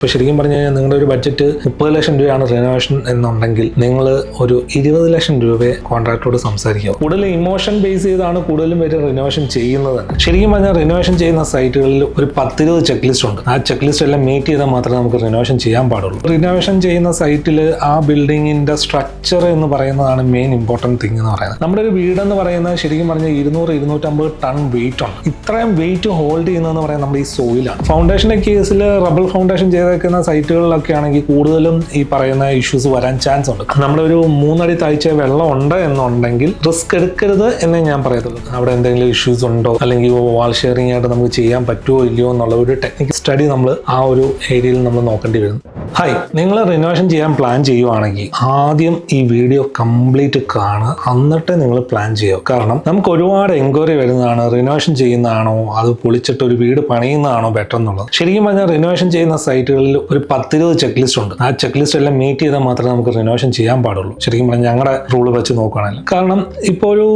ഇപ്പോൾ ശരിക്കും പറഞ്ഞു കഴിഞ്ഞാൽ നിങ്ങളുടെ ഒരു ബഡ്ജറ്റ് 30 ലക്ഷം രൂപയാണ് റിനോവേഷൻ എന്നുണ്ടെങ്കിൽ നിങ്ങൾ ഒരു 20 ലക്ഷം രൂപയെ കോൺട്രാക്ടറോട് സംസാരിക്കുക. കൂടുതൽ ഇമോഷൻ ബേസ് ചെയ്താണ് കൂടുതലും പേര് റിനോവേഷൻ ചെയ്യുന്നത് തന്നെ. ശരിക്കും പറഞ്ഞാൽ റിനോവേഷൻ ചെയ്യുന്ന സൈറ്റുകളിൽ ഒരു 10-20 ചെക്ക് ലിസ്റ്റ് ഉണ്ട്. ആ ചെക്ക് ലിസ്റ്റ് എല്ലാം മീറ്റ് ചെയ്താൽ മാത്രമേ നമുക്ക് റിനോവേഷൻ ചെയ്യാൻ പാടുള്ളൂ. റിനോവേഷൻ ചെയ്യുന്ന സൈറ്റിൽ ആ ബിൽഡിങ്ങിന്റെ സ്ട്രക്ചർ എന്ന് പറയുന്നതാണ് മെയിൻ ഇമ്പോർട്ടൻറ്റ് തിങ് എന്ന് പറയുന്നത്. നമ്മുടെ ഒരു വീടെന്ന് പറയുന്നത് ശരിക്കും പറഞ്ഞാൽ 200-250 ടൺ വെയിറ്റ് ഉണ്ട്. ഇത്രയും വെയിറ്റ് ഹോൾഡ് ചെയ്യുന്നതെന്ന് പറയുന്നത് നമ്മുടെ ഈ സോയിലാണ്. ഫൗണ്ടേഷന്റെ കേസിൽ റബ്ബർ ഫൗണ്ടേഷൻ ചെയ്തേക്കുന്ന സൈറ്റുകളിലൊക്കെ ആണെങ്കിൽ കൂടുതലും ഈ പറയുന്ന ഇഷ്യൂസ് വരാൻ ചാൻസ് ഉണ്ട്. നമ്മുടെ ഒരു 3 അടി താഴ്ച വെള്ളം ഉണ്ട് എന്നുണ്ടെങ്കിൽ റിസ്ക് എടുക്കരുത് എന്നേ ഞാൻ പറയത്തുള്ളൂ. അവിടെ എന്തെങ്കിലും ഇഷ്യൂസ് ഉണ്ടോ അല്ലെങ്കിൽ വാൾ ഷെയറിംഗ് ആയിട്ട് നമുക്ക് ചെയ്യാൻ പറ്റുമോ ഇല്ലയോ എന്നുള്ള ഒരു ടെക്നിക്കൽ സ്റ്റഡി നമ്മൾ ആ ഒരു ഏരിയയിൽ നമ്മൾ നോക്കേണ്ടി വരുന്നു. ഹായ്, നിങ്ങൾ റിനോവേഷൻ ചെയ്യാൻ പ്ലാൻ ചെയ്യുവാണെങ്കിൽ ആദ്യം ഈ വീഡിയോ കംപ്ലീറ്റ് കാണുക, എന്നിട്ട് നിങ്ങൾ പ്ലാൻ ചെയ്യുക. കാരണം നമുക്ക് ഒരുപാട് എൻക്വയറി വരുന്നതാണ് റിനോവേഷൻ ചെയ്യുന്നതാണോ അത് പൊളിച്ചിട്ട് ഒരു വീട് പണിയുന്നതാണോ ബെറ്റർ എന്നുള്ളത്. ശരിക്കും പറഞ്ഞാൽ റിനോവേഷൻ ചെയ്യുന്ന സൈറ്റുകളിൽ ഒരു 10-20 ചെക്ക് ലിസ്റ്റ് ഉണ്ട്. ആ ചെക്ക് ലിസ്റ്റ് എല്ലാം മീറ്റ് ചെയ്താൽ മാത്രമേ നമുക്ക് റിനോവേഷൻ ചെയ്യാൻ പാടുള്ളൂ. ശരിക്കും പറഞ്ഞാൽ ഞങ്ങളുടെ റൂള് വെച്ച് നോക്കുകയാണെങ്കിൽ. കാരണം ഇപ്പോൾ ഒരു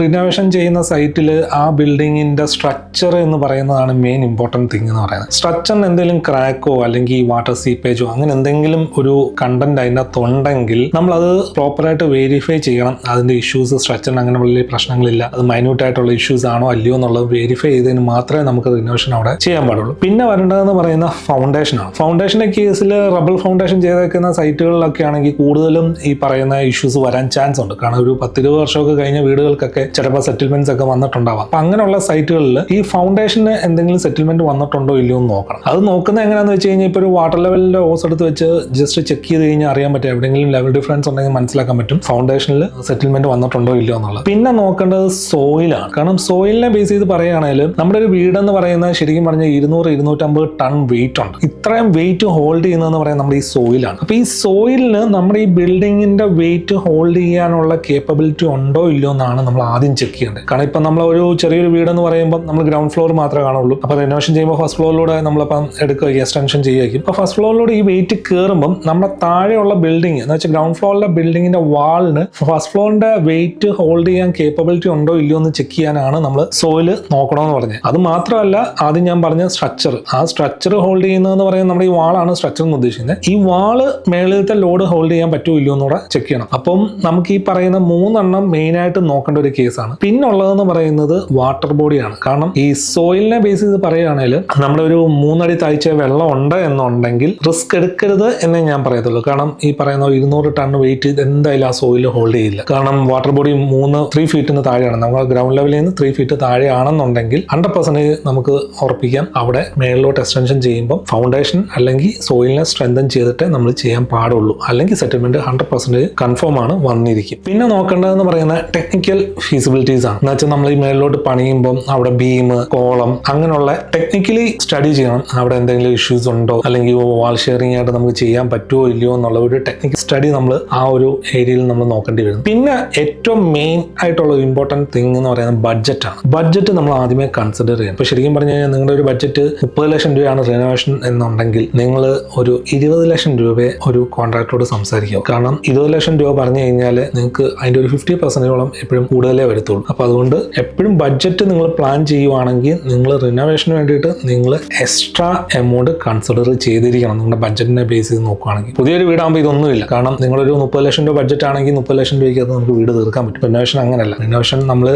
റിനോവേഷൻ ചെയ്യുന്ന സൈറ്റിൽ ആ ബിൽഡിങ്ങിന്റെ സ്ട്രക്ചർ എന്ന് പറയുന്നതാണ് മെയിൻ ഇമ്പോർട്ടൻറ്റ് തിങ് എന്ന് പറയുന്നത്. സ്ട്രക്ചറിന് എന്തെങ്കിലും ക്രാക്കോ അല്ലെങ്കിൽ വാട്ടർ സീപ്പേജോ അങ്ങനെ എന്തെങ്കിലും ഒരു കണ്ടന്റ് അതിനകത്തുണ്ടെങ്കിൽ നമ്മളത് പ്രോപ്പറായിട്ട് വെരിഫൈ ചെയ്യണം. അതിന്റെ ഇഷ്യൂസ് സ്ട്രക്ചറിന് അങ്ങനെ വലിയ പ്രശ്നങ്ങളില്ല, അത് മൈന്യൂട്ട് ആയിട്ടുള്ള ഇഷ്യൂസ് ആണോ അല്ലയോ എന്നുള്ളത് വെരിഫൈ ചെയ്തതിന് മാത്രമേ നമുക്ക് റിനോവേഷൻ അവിടെ ചെയ്യാൻ പാടുള്ളൂ. പിന്നെ വരേണ്ടതെന്ന് പറയുന്ന ഫൗണ്ടേഷനാണ്. ഫൗണ്ടേഷന്റെ കേസിൽ റബ്ബർ ഫൗണ്ടേഷൻ ചെയ്തേക്കുന്ന സൈറ്റുകളിലൊക്കെ ആണെങ്കിൽ കൂടുതലും ഈ പറയുന്ന ഇഷ്യൂസ് വരാൻ ചാൻസ് ഉണ്ട്. കാരണം ഒരു 10-20 വർഷമൊക്കെ കഴിഞ്ഞ വീടുകൾക്കൊക്കെ ചിലപ്പോൾ സെറ്റിൽമെന്റ്സ് ഒക്കെ വന്നിട്ടുണ്ടാവാം. അപ്പൊ അങ്ങനെയുള്ള സൈറ്റുകളിൽ ഈ ഫൗണ്ടേഷന് എന്തെങ്കിലും സെറ്റിൽമെന്റ് വന്നിട്ടുണ്ടോ ഇല്ലയോ എന്ന് നോക്കണം. അത് നോക്കുന്നത് എങ്ങനെയാണെന്ന് വെച്ച് കഴിഞ്ഞാൽ ഇപ്പോൾ ഒരു വാട്ടർ ലെവലിന്റെ ഓസ് എടുത്ത് വെച്ച് ജസ്റ്റ് ചെക്ക് ചെയ്ത് കഴിഞ്ഞാൽ അറിയാൻ പറ്റും എവിടെയെങ്കിലും ലെവൽ ഡിഫറൻസ് ഉണ്ടെങ്കിൽ മനസ്സിലാക്കാൻ പറ്റും ഫൗണ്ടേഷനിൽ സെറ്റിൽമെന്റ് വന്നിട്ടുണ്ടോ ഇല്ലയോ എന്നുള്ളത്. പിന്നെ നോക്കേണ്ടത് സോയിലാണ്. കാരണം സോയിലിനെ ബേസ് ചെയ്ത് പറയുകയാണെങ്കിൽ നമ്മുടെ ഒരു വീടെന്ന് പറയുന്നത് ശരിക്കും പറഞ്ഞാൽ 200-250 ടൺ വെയിറ്റ് ഉണ്ട്. ഇത്രയും വെയിറ്റ് ഹോൾഡ് ചെയ്യുന്നതെന്ന് പറയുന്നത് നമ്മുടെ ഈ സോയിലാണ്. അപ്പൊ ഈ സോയിലിന് നമ്മുടെ ഈ ബിൽഡിങ്ങിന്റെ വെയിറ്റ് ഹോൾഡ് ചെയ്യാനുള്ള കേപ്പബിലിറ്റി ഉണ്ടോ ഇല്ലയോ എന്നാണ് നമ്മൾ ആദ്യം ചെക്ക് ചെയ്യേണ്ടത്. കാരണം ഇപ്പൊ നമ്മൾ ഒരു ചെറിയൊരു വീടെന്ന് പറയുമ്പോൾ നമ്മൾ ഗ്രൗണ്ട് ഫ്ലോർ മാത്രമേ കാണുള്ളൂ. അപ്പൊ റിനോവേഷൻ ചെയ്യുമ്പോൾ ഫസ്റ്റ് ഫ്ലോറിലൂടെ നമ്മളിപ്പം എടുക്കുക, എക്സ്റ്റൻഷൻ ചെയ്യുകയും അപ്പൊ ഫസ്റ്റ് ഫ്ലോറിലൂടെ ഈ വെയിറ്റ് കയറുമ്പോൾ നമ്മുടെ താഴെയുള്ള ബിൽഡിംഗ് എന്ന് വെച്ചാൽ ഗ്രൗണ്ട് ഫ്ലോറിലെ ബിൽഡിങ്ങിന്റെ വാളിന് ഫസ്റ്റ് ഫ്ലോറിന്റെ വെയിറ്റ് ഹോൾഡ് ചെയ്യാൻ കേപ്പബിലിറ്റി ഉണ്ടോ ഇല്ലയോ എന്ന് ചെക്ക് ചെയ്യാനാണ് നമ്മൾ സോയിൽ നോക്കണമെന്ന് പറഞ്ഞത്. അത് മാത്രമല്ല ആദ്യം ഞാൻ പറഞ്ഞ സ്ട്രക്ചർ, ആ സ്ട്രക്ചർ ഹോൾഡ് ചെയ്യുന്നതെന്ന് പറയുന്നത് നമ്മുടെ ഈ വാളാണ് സ്ട്രക്ചർ എന്ന് ഉദ്ദേശിക്കുന്നത്. ഈ വാള് മേളിലത്തെ ലോഡ് ഹോൾഡ് ചെയ്യാൻ പറ്റുമോ ഇല്ലയോ എന്നൂടെ ചെക്ക് ചെയ്യണം. അപ്പം നമുക്ക് ഈ പറയുന്ന 3 മെയിൻ ആയിട്ട് നോക്കേണ്ട ഒരു കേസാണ്. പിന്നുള്ളതെന്ന് പറയുന്നത് വാട്ടർ ബോഡിയാണ്. കാരണം ഈ സോയിലിനെ ബേസ് ചെയ്ത് പറയുകയാണെങ്കിൽ നമ്മുടെ ഒരു 3 അടി താഴ്ച വെള്ളം ഉണ്ട് എന്നുണ്ടെങ്കിൽ റിസ്ക് എടുക്കരുത് എന്നേ ഞാൻ പറയത്തുള്ളൂ. കാരണം ഈ പറയുന്ന 200 ടൺ വെയിറ്റ് എന്തായാലും ആ സോയിൽ ഹോൾഡ് ചെയ്യില്ല. കാരണം വാട്ടർ ബോഡി 3 ഫീറ്റിന് താഴെയാണ്. നമ്മൾ ഗ്രൗണ്ട് ലെവലിൽ നിന്ന് 3 ഫീറ്റ് താഴെയാണെന്നുണ്ടെങ്കിൽ 100% നമുക്ക് ഉറപ്പിക്കാം അവിടെ മേളിലോട്ട് എക്സ്റ്റൻഷൻ ചെയ്യുമ്പോൾ ഫൗണ്ടേഷൻ അല്ലെങ്കിൽ സോയിലിനെ സ്ട്രെങ്തൻ ചെയ്തിട്ട് നമ്മൾ ചെയ്യാൻ പാടുള്ളൂ. അല്ലെങ്കിൽ സെറ്റിൽമെന്റ് 100% കൺഫേം ആണ് വന്നിരിക്കും. പിന്നെ നോക്കേണ്ടതെന്ന് പറയുന്ന ടെക്നിക്കൽ ഫീസിബിലിറ്റീസ് ആണ്. എന്ന് വെച്ചാൽ നമ്മൾ ഈ മേളിലോട്ട് പണിയുമ്പോൾ അവിടെ ബീം, കോളം അങ്ങനെയുള്ള ടെക്നിക്കലി സ്റ്റഡി ചെയ്യണം. അവിടെ എന്തെങ്കിലും ഇഷ്യൂസ് ഉണ്ടോ അല്ലെങ്കിൽ വാൾ ഷെയറിംഗ് ആയിട്ട് നമുക്ക് ചെയ്യാൻ പറ്റുമോ ഇല്ലയോ എന്നുള്ള ഒരു ടെക്നിക്കൽ സ്റ്റഡി നമ്മൾ ആ ഒരു ഏരിയയിൽ നമ്മൾ നോക്കേണ്ടി വരും. പിന്നെ ഏറ്റവും മെയിൻ ആയിട്ടുള്ള ഇമ്പോർട്ടൻറ്റ് തിങ് എന്ന് പറയുന്നത് ബഡ്ജറ്റാണ്. ബഡ്ജറ്റ് നമ്മൾ ആദ്യമേ കൺസിഡർ ചെയ്യണം. ഇപ്പോൾ ശരിക്കും പറഞ്ഞു കഴിഞ്ഞാൽ നിങ്ങളുടെ ഒരു ബഡ്ജറ്റ് 30 ലക്ഷം രൂപയാണ് റിനോവേഷൻ എന്നുണ്ടെങ്കിൽ നിങ്ങൾ ഒരു 20 ലക്ഷം രൂപയെ ഒരു കോൺട്രാക്ടറോട് സംസാരിക്കുക. കാരണം 20 ലക്ഷം രൂപ പറഞ്ഞു കഴിഞ്ഞാൽ നിങ്ങൾക്ക് അതിൻ്റെ ഒരു 50% എപ്പോഴും കൂടുതലേ വരത്തുള്ളൂ. അപ്പോൾ അതുകൊണ്ട് എപ്പോഴും ബഡ്ജറ്റ് നിങ്ങൾ പ്ലാൻ ചെയ്യുവാണെങ്കിൽ നിങ്ങൾ റിനോവേഷന് വേണ്ടിയിട്ട് നിങ്ങൾ എക്സ്ട്രാ എമൗണ്ട് കൺസിഡർ ചെയ്തിരിക്കണം. നിങ്ങളുടെ ബഡ്ജറ്റിനെ ബേസ് ചെയ്ത് നോക്കുകയാണെങ്കിൽ പുതിയൊരു വീടാകുമ്പോൾ ഇതൊന്നുമില്ല. കാരണം നിങ്ങളൊരു 30 ലക്ഷം രൂപ ബഡ്ജറ്റ് ആണെങ്കിൽ 30 ലക്ഷം രൂപയ്ക്ക് അത് നമുക്ക് വീട് തീർക്കാൻ പറ്റും. റിനോവേഷൻ അങ്ങനെയല്ല. റിനോവേഷൻ നമ്മൾ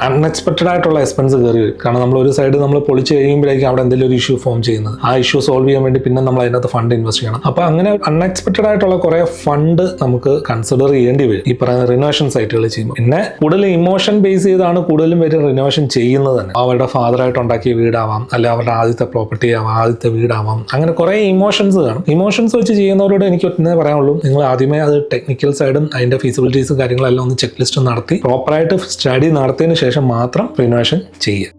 അൺഎക്സ്പെക്റ്റഡ് ആയിട്ടുള്ള എക്സ്പെൻസ് കയറി വരും. കാരണം നമ്മൾ ഒരു സൈഡ് നമ്മൾ പൊളിച്ച് കഴിയുമ്പോഴേക്കും അവിടെ എന്തെങ്കിലും ഒരു ഇഷ്യൂ ഫോം ചെയ്യുന്നത്. ആ ഇഷ്യൂ സോൾവ് ചെയ്യാൻ വേണ്ടി പിന്നെ നമ്മൾ അതിനകത്ത് ഫണ്ട് ഇൻവെസ്റ്റ് ചെയ്യണം. അപ്പോൾ അങ്ങനെ അൺഎക്സ്പെക്റ്റഡ് ആയിട്ടുള്ള കുറെ ഫണ്ട് നമുക്ക് കൺസിഡർ ചെയ്യേണ്ടി വരും ഈ പറയുന്ന റിനോവേഷൻ സൈറ്റുകൾ ചെയ്യുമ്പോൾ. പിന്നെ കൂടുതൽ ഇമോഷൻ ബേസ് ചെയ്താണ് കൂടുതലും പേര് റിനോവേഷൻ ചെയ്യുന്നത് തന്നെ. അവരുടെ ഫാദറായിട്ട് ഉണ്ടാക്കിയ വീടാവാം, അല്ല അവരുടെ ആദ്യത്തെ പ്രോപ്പർട്ടി ആവാം, ആദ്യത്തെ വീടാവാം, അങ്ങനെ കുറെ ഇമോഷൻസ് കാണും. ഇമോഷൻസ് വെച്ച് ചെയ്യുന്നവരോട് എനിക്ക് ഒറ്റേ പറയാനുള്ളൂ, നിങ്ങൾ ആദ്യമേ അത് ടെക്നിക്കൽ സൈഡും അതിന്റെ ഫീസിബിലിറ്റീസും കാര്യങ്ങളെല്ലാം ഒന്ന് ചെക്ക് ലിസ്റ്റ് നടത്തി പ്രോപ്പറായിട്ട് സ്റ്റഡി നടത്തിയതിനു ശേഷം മാത്രം റിനോവേഷൻ ചെയ്യുക.